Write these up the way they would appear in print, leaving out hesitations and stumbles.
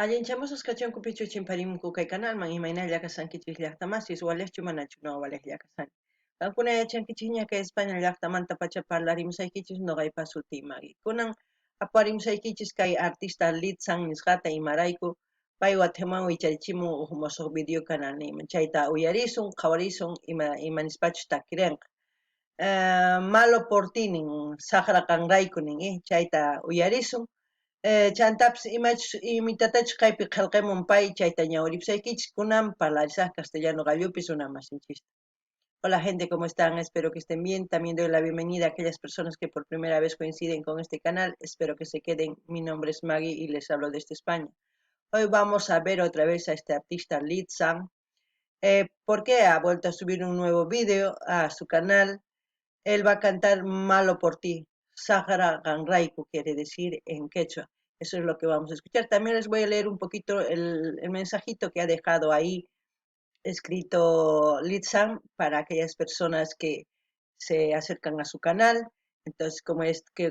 Allinchamos asqachon pichu chimparimku kay kanalman imaynalla kasankichis llaqtamasis walechchu manachu no walejlla kasan. Kankuna yachankichis kay España llaqtamanta pacha parlarimsaykichis noqaypa sutimari. Kunan aparimsaykichis kay artista Litzan nisqata imarayku pay Guatemala wichaychimun musuq video canal niyman. Chayta uyarisun, qhawarisun ima nispachus takirinqa. Malo por ti nin saqra kanrayku nin chayta uyarisun. Chantapis imitatachus kaypi qillqamun pay chayta ñawiripusaykichis kunan parlarisaq castellano gallupis una masinchista. Hola gente, ¿cómo están? Espero que estén bien. También doy la bienvenida a aquellas personas que por primera vez coinciden con este canal. Espero que se queden. Mi nombre es Maggie y les hablo desde España. Hoy vamos a ver otra vez a este artista Litzan. ¿Por qué ha vuelto a subir un nuevo vídeo a su canal? Él va a cantar Malo por ti. Sahara Ganraiku quiere decir en quechua. Eso es lo que vamos a escuchar. También les voy a leer un poquito el mensajito que ha dejado ahí escrito Litzan para aquellas personas que se acercan a su canal. Entonces,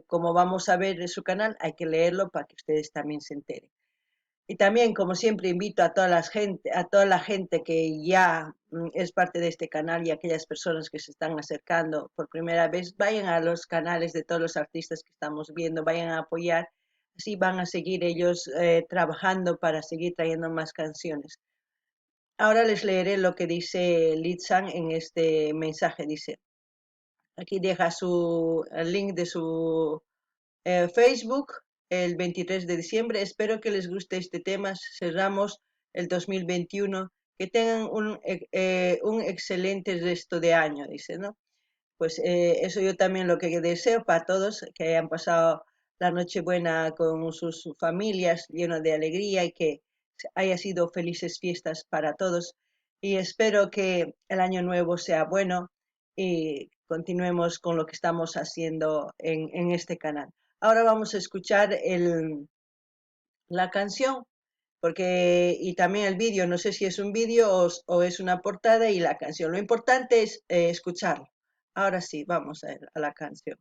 como vamos a ver su canal, hay que leerlo para que ustedes también se enteren. Y también, como siempre, invito a toda la gente que ya es parte de este canal y aquellas personas que se están acercando por primera vez, vayan a los canales de todos los artistas que estamos viendo, vayan a apoyar, así van a seguir ellos trabajando para seguir trayendo más canciones. Ahora les leeré lo que dice Litzan en este mensaje. Dice, aquí deja el link de su Facebook el 23 de diciembre. Espero que les guste este tema. Cerramos el 2021. Que tengan un excelente resto de año, dice, ¿no? Pues eso yo también lo que deseo para todos, que hayan pasado la Nochebuena con sus familias lleno de alegría y que haya sido felices fiestas para todos. Y espero que el año nuevo sea bueno y continuemos con lo que estamos haciendo en este canal. Ahora vamos a escuchar la canción, porque y también el vídeo, no sé si es un vídeo o es una portada y la canción. Lo importante es escucharlo. Ahora sí, vamos a la canción.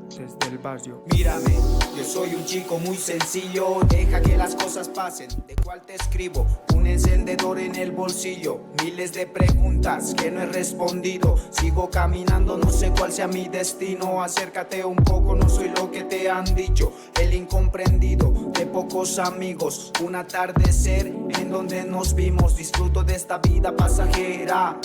Desde el barrio. Mírame, yo soy un chico muy sencillo. Deja que las cosas pasen. ¿De cuál te escribo? Un encendedor en el bolsillo. Miles de preguntas que no he respondido. Sigo caminando, no sé cuál sea mi destino. Acércate un poco, no soy lo que te han dicho. El incomprendido de pocos amigos. Un atardecer en donde nos vimos. Disfruto de esta vida pasajera.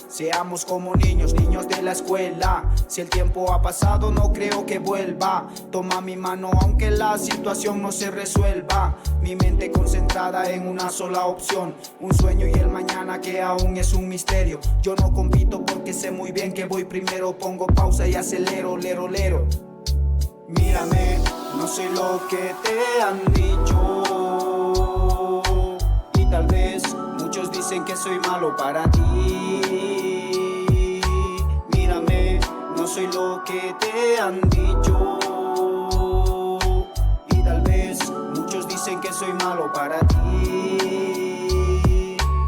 Seamos como niños, niños de la escuela. Si el tiempo ha pasado no creo que vuelva. Toma mi mano aunque la situación no se resuelva. Mi mente concentrada en una sola opción. Un sueño y el mañana que aún es un misterio. Yo no compito porque sé muy bien que voy primero. Pongo pausa y acelero, lero, lero. Mírame, no soy lo que te han dicho. Y tal vez muchos dicen que soy malo para ti. Mírame, no soy lo que te han dicho. Y tal vez muchos dicen que soy malo para ti.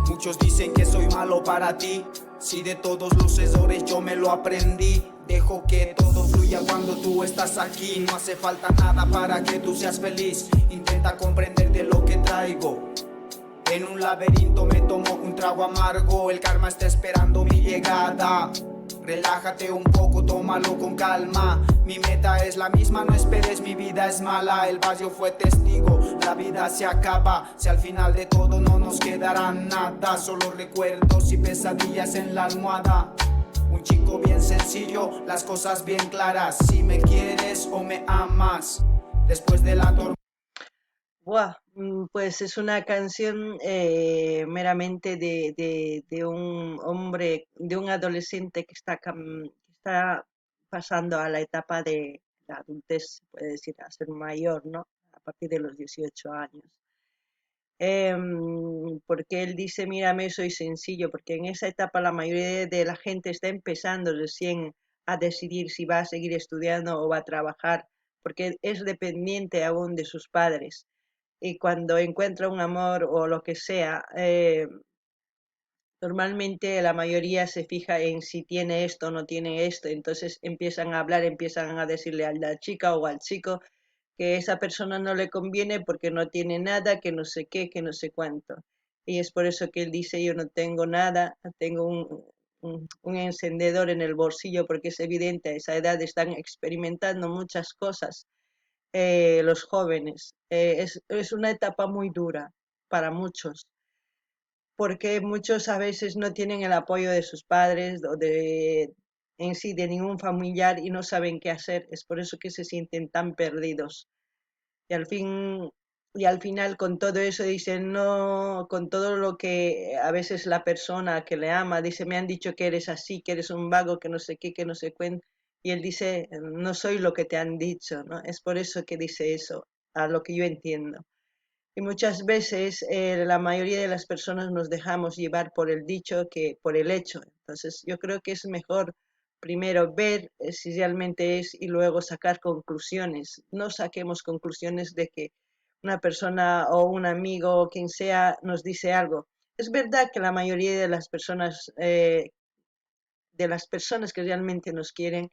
Muchos dicen que soy malo para ti. Si de todos los errores yo me lo aprendí. Dejo que todo fluya cuando tú estás aquí. No hace falta nada para que tú seas feliz. Intenta comprender de lo que traigo. En un laberinto me tomo un trago amargo. El karma está esperando mi llegada. Relájate un poco, tómalo con calma. Mi meta es la misma, no esperes, mi vida es mala. El barrio fue testigo, la vida se acaba. Si al final de todo no nos quedará nada, solo recuerdos y pesadillas en la almohada. Un chico bien sencillo, las cosas bien claras. Si me quieres o me amas, después de la tormenta. Buah, pues es una canción meramente de un hombre, de un adolescente que está pasando a la etapa de la adultez, se puede decir, a ser mayor, ¿no? A partir de los 18 años. Porque él dice, mírame, soy sencillo, porque en esa etapa la mayoría de la gente está empezando recién a decidir si va a seguir estudiando o va a trabajar, porque es dependiente aún de sus padres. Y cuando encuentra un amor o lo que sea, normalmente la mayoría se fija en si tiene esto o no tiene esto, entonces empiezan a hablar, empiezan a decirle a la chica o al chico que esa persona no le conviene porque no tiene nada, que no sé qué, que no sé cuánto. Y es por eso que él dice, yo no tengo nada, tengo un encendedor en el bolsillo, porque es evidente, a esa edad están experimentando muchas cosas los jóvenes. Es una etapa muy dura para muchos, porque muchos a veces no tienen el apoyo de sus padres o de en sí de ningún familiar y no saben qué hacer. Es por eso que se sienten tan perdidos. Y al fin, y al final con todo eso dicen, no, con todo lo que a veces la persona que le ama dice, me han dicho que eres así, que eres un vago, que no sé qué, que no sé cuánto. Y él dice, no soy lo que te han dicho, ¿no? Es por eso que dice eso, a lo que yo entiendo. Y muchas veces la mayoría de las personas nos dejamos llevar por el dicho que por el hecho. Entonces yo creo que es mejor primero ver si realmente es y luego sacar conclusiones. No saquemos conclusiones de que una persona o un amigo o quien sea nos dice algo. Es verdad que la mayoría de las personas que realmente nos quieren,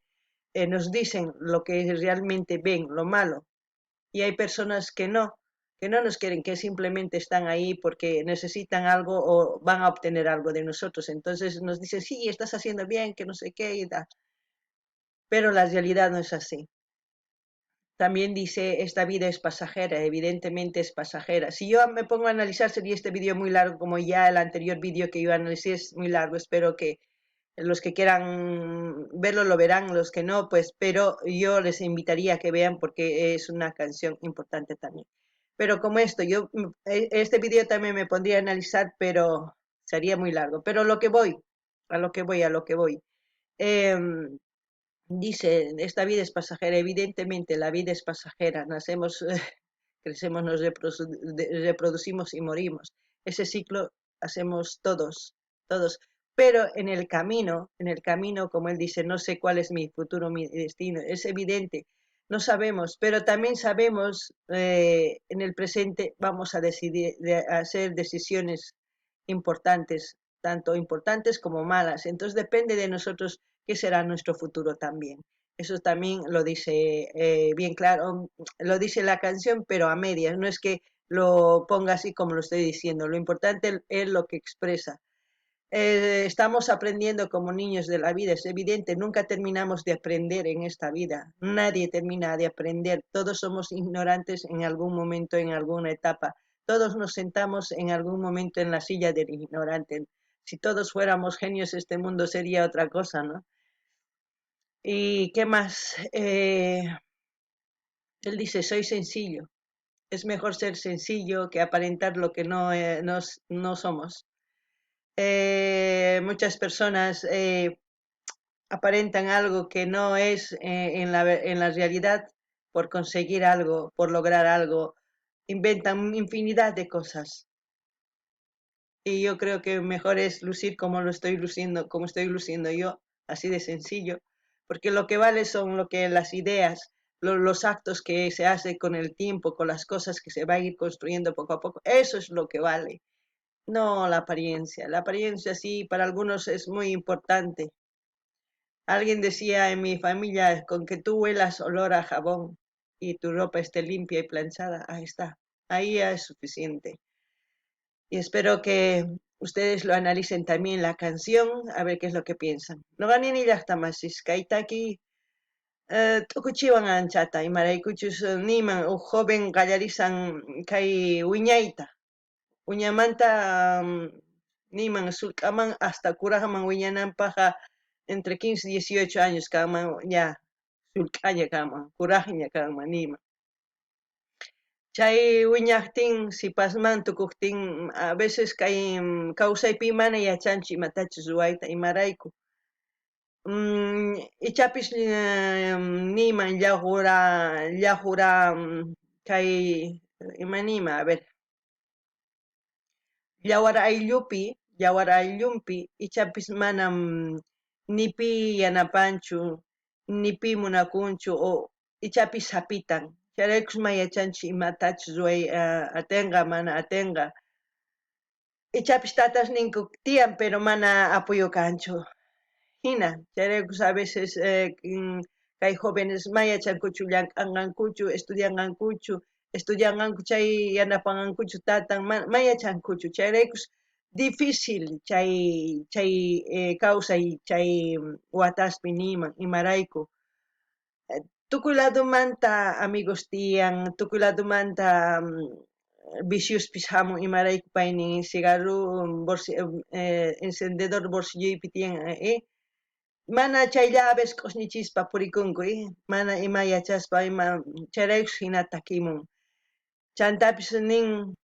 nos dicen lo que realmente ven, lo malo, y hay personas que no nos quieren, que simplemente están ahí porque necesitan algo o van a obtener algo de nosotros. Entonces nos dicen, sí, estás haciendo bien, que no sé qué y tal. Pero la realidad no es así. También dice, esta vida es pasajera, evidentemente es pasajera. Si yo me pongo a analizar, sería este vídeo muy largo, como ya el anterior vídeo que yo analicé es muy largo. Espero que los que quieran verlo lo verán, los que no, pues, pero yo les invitaría a que vean porque es una canción importante también. Pero como esto, este vídeo también me pondría a analizar, pero sería muy largo. Pero lo que voy, a lo que voy, a lo que voy. Eh, Dice, esta vida es pasajera, evidentemente la vida es pasajera, nacemos, crecemos, nos reproducimos y morimos. Ese ciclo hacemos todos, todos. Pero en el camino, como él dice, no sé cuál es mi futuro, mi destino, es evidente, no sabemos, pero también sabemos en el presente vamos a decidir, a hacer decisiones importantes, tanto importantes como malas. Entonces depende de nosotros qué será nuestro futuro también. Eso también lo dice bien claro, lo dice la canción, pero a medias, no es que lo ponga así como lo estoy diciendo, lo importante es lo que expresa. Estamos aprendiendo como niños de la vida, es evidente, nunca terminamos de aprender en esta vida, nadie termina de aprender, todos somos ignorantes en algún momento, en alguna etapa, todos nos sentamos en algún momento en la silla del ignorante. Si todos fuéramos genios, este mundo sería otra cosa, ¿no? ¿Y qué más? Él dice, soy sencillo. Es mejor ser sencillo que aparentar lo que no somos. Muchas personas aparentan algo que no es en la realidad por conseguir algo, por lograr algo. Inventan infinidad de cosas. Y yo creo que mejor es lucir como lo estoy luciendo, como estoy luciendo yo, así de sencillo, porque lo que vale son lo que las ideas, los actos que se hace con el tiempo, con las cosas que se va a ir construyendo poco a poco, eso es lo que vale, no la apariencia. La apariencia sí, para algunos es muy importante. Alguien decía en mi familia, con que tú huelas olor a jabón y tu ropa esté limpia y planchada, ahí está, ahí ya es suficiente. Y espero que ustedes lo analicen también la canción, a ver qué es lo que piensan. No ganen ni llaqtamasis, kaitaki tukuchiwan anchata, y maraykuchus niman, joven gallarizan kai wiñayta. Uñamanta niman sulkaman hasta kuraman wiñananpaja entre 15 y 18 años kaman ya sulk'aña kaman, kuraqña kaman niman. Chay wiñaqtin sipasman tukuptin a veces kay kawsaypi mana yachanchik imatachus ruwayta imarayku. Ichapis niman llaqura kay imanima, a ver, llawar ayllumpi ichapis manam nipi yanapanchu nipi munakunchu o ichapi sapitan charaykus mayachanchik imatachus atenga mana atenga ichapis tatas ninku tiyan pero mana apoyo kanchu hina charaykus a veces kay jóvenes mayachankuchu llank'anqankuchu estudianqanku chay yanapanqankuchu tatan mayachankuchu chayraykus difícil chay kawsay chay wataspi niman imarayku tukuy ladumanta amigos tiyan tukuy ladumanta viciuspis hamun imarayku pay nin cigarro encendedor bolsilloypi tiyan mana chayllaves q'usñichispa purikunku mana ima yachaspa ima chayraykus hinata takimun chantapis nin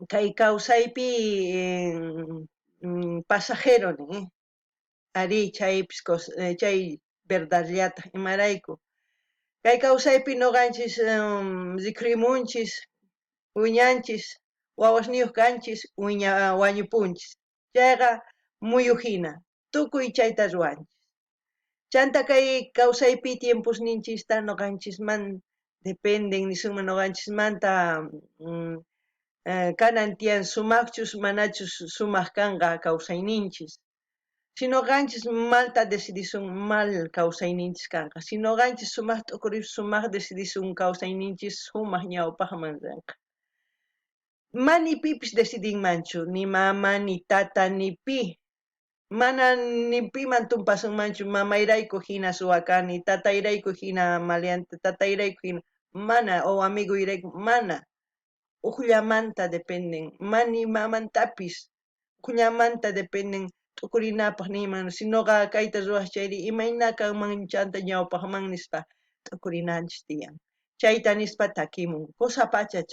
kay kawsaypi pasajero nin ari chaypis chay verdadllata imarayku kay kawsaypi noqanchis riqrimunchis wiñanchis wawasniyuq kanchis wañupunchis chayqa muyuk hina tukuy chayta ruwanchis chanta kay kawsaypi tiempusninchista noqanchisman dependen nisunman noqanchismanta kanan tiyan sumaqchus manachus sumaq kanqa kawsayninchis si noqanchis malta decidisun mal kawsayninchis kanqa si noqanchis sumaq t'ukuripis sumaq decidisun kawsayninchis sumaq ñawpaqman ranqa mani pipis decidinmanchu ni mama ni tata ni pi mana ni piman tumpasunmanchu mamayrayku hina suwakani tatayrayku hina maleante tatayrayku hina mana o amiguyrayku mana uqllamanta dependen mani mamantapis uqllamanta dependen t'ukurinapaq niman si noqa kayta ruwaq chayri imayna kanman chanta ñawpaqman nispa t'ukurinanchis tiyan chayta nispa takimun qusapacha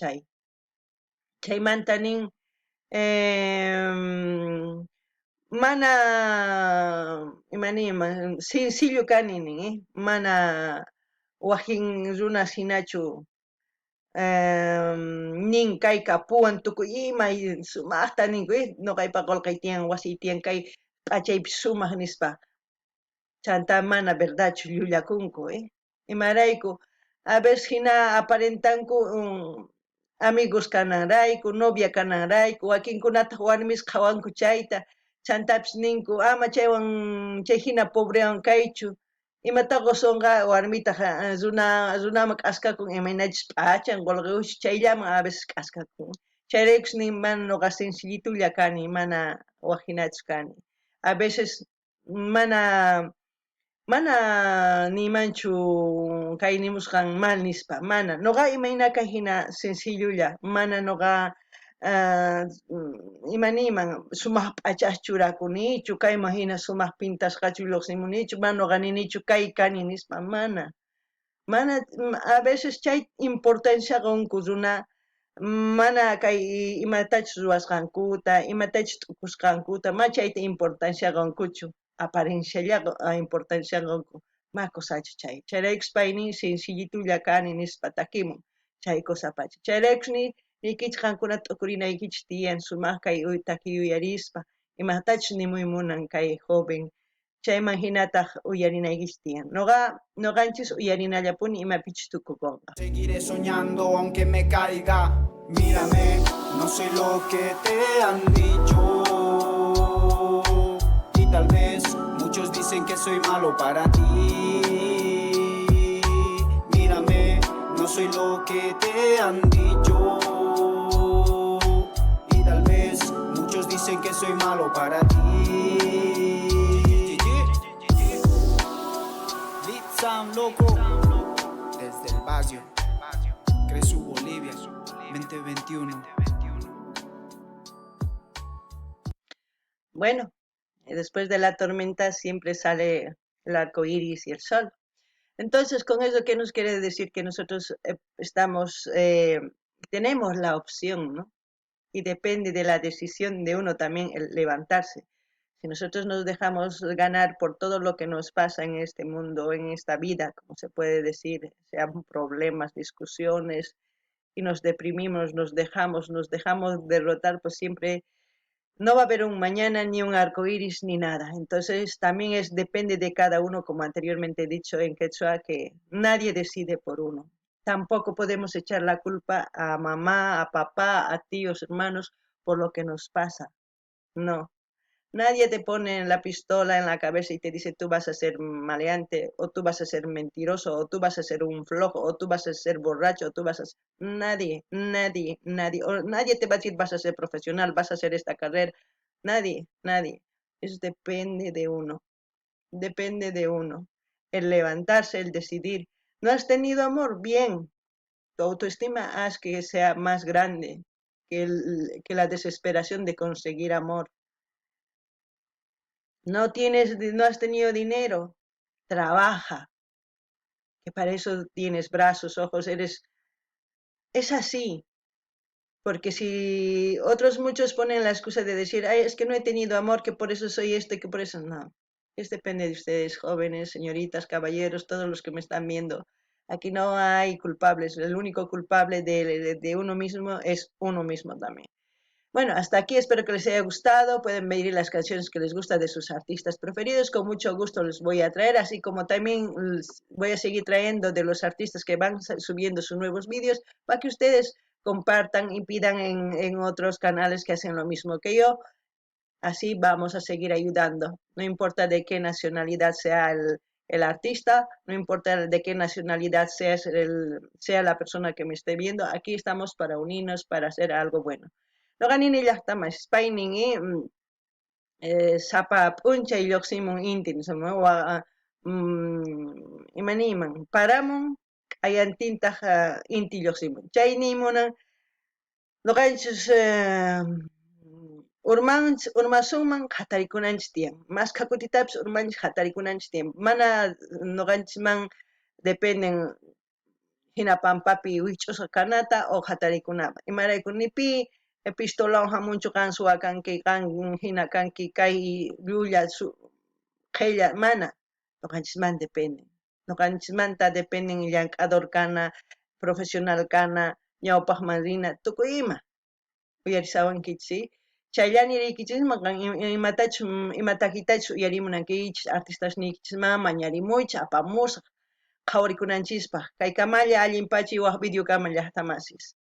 chaymanta nin mana imaniyman sencillo kani nin mana wakin runas hinachu nin kayka puwan tukuy ima sumaqta ninku noqaypa qolqay tiyan wasiy tiyan kay p'achaypi sumaq nispa chanta mana verdadchu llullakunku imarayku a veces hina aparentanku amigos kananrayku novia kananrayku wakinkunataq warmis qhawanku chayta chantapis ninku ama chaywan chay hina pobrewan kaychu imataqa qusunqa warmitaq runaman k'askakun imaynachus p'achan qullqiwachus chayllaman a veces k'askakun chayraykus nin mana noqa sencillitulla kani mana waq hinachu kani a veces mana nimanchu kay nimusqan mal nispa mana noqa imaynaka hina sencillulla mana noqa imaniyman sumaq p'achas churakunichu kayman hina sumaq pintasqachu lluqsimunichu mana noqa ninichu kay kani nispa mana a veces chay importanciaqa unku runa mana kay imatachus ruwasqankuta imatachus t'ukusqankuta ma chayta importanciaqa unkuchu aparenciallaqa importanciaqa unku ma kusachu chayraykus pay nin sencillitulla kani nispa takimun chay kusapacha chayraykus rikichik qankuna t'ukurinaykichis tiyan sumaq kay taki yuyarispa imatachus nimuymunan kay joven chayman hinataq uyarinaykichis tiyan noqanchis uyarinallapuni imapichis tukukunqa Seguiré soñando aunque me caiga. Mírame, no soy lo que te han dicho. Y tal vez muchos dicen que soy malo para ti. Mírame, no soy lo que te han dicho. Y tal vez muchos dicen que soy malo para ti. Beat Sound loco. Desde el barrio, Cresu Bolivia, 2021. bueno después de la tormenta siempre sale el arco iris y el sol. Entonces, con eso, ¿qué nos quiere decir? Que nosotros tenemos la opción, ¿no? Y depende de la decisión de uno también el levantarse. Si nosotros nos dejamos ganar por todo lo que nos pasa en este mundo, en esta vida, como se puede decir, sean problemas, discusiones, y nos deprimimos, nos dejamos derrotar, pues siempre no va a haber un mañana ni un arco iris ni nada. Entonces también depende de cada uno, como anteriormente he dicho en quechua, que nadie decide por uno. Tampoco podemos echar la culpa a mamá, a papá, a tíos, hermanos, por lo que nos pasa. No. Nadie te pone la pistola en la cabeza y te dice tú vas a ser maleante, o tú vas a ser mentiroso, o tú vas a ser un flojo, o tú vas a ser borracho, o tú vas a ser... Nadie, nadie, nadie. O nadie te va a decir vas a ser profesional, vas a hacer esta carrera. Nadie, nadie. Eso depende de uno. Depende de uno. El levantarse, el decidir. ¿No has tenido amor? Bien. Tu autoestima haz que sea más grande que la desesperación de conseguir amor. No has tenido dinero, trabaja, que para eso tienes brazos, ojos, es así, porque si otros muchos ponen la excusa de decir, ay, es que no he tenido amor, que por eso soy esto y que por eso no. Es depende de ustedes, jóvenes, señoritas, caballeros, todos los que me están viendo. Aquí no hay culpables, el único culpable de uno mismo es uno mismo también. Bueno, hasta aquí espero que les haya gustado. Pueden pedir las canciones que les gustan de sus artistas preferidos. Con mucho gusto les voy a traer, así como también voy a seguir trayendo de los artistas que van subiendo sus nuevos vídeos para que ustedes compartan y pidan en otros canales que hacen lo mismo que yo. Así vamos a seguir ayudando. No importa de qué nacionalidad sea el artista, no importa de qué nacionalidad sea la persona que me esté viendo, aquí estamos para unirnos, para hacer algo bueno. Loganini llaqtaman Spainingi sapa p'unchay lluqsimun intin imaniman paramun ayantintaq inti lluqsimun chaymi munan nuqanchis urmasunman hatarikunanchis tiyan masqa kutitapis urmanchis hatarikunanchis tiyan mana nuqanchikman dependen hina pampapi wich'usqa kanata o hatarikunapaq imaraykunipi pistolawan hamunchu qan suwa kanki qan hina kanki kay llulla qhella mana nuqanchisman dependen nuqanchimanta dependen llank'ador kana profesional kana ñawpaqman rina tukuy ima uyarisawankichis chayllani riykichisman imatakitachu uyarimunankichis artistasniykichisman mañarimuychis apamusaq qhawarikunanchispaq kay kamalla allinpachi waq videokama llaqtamasis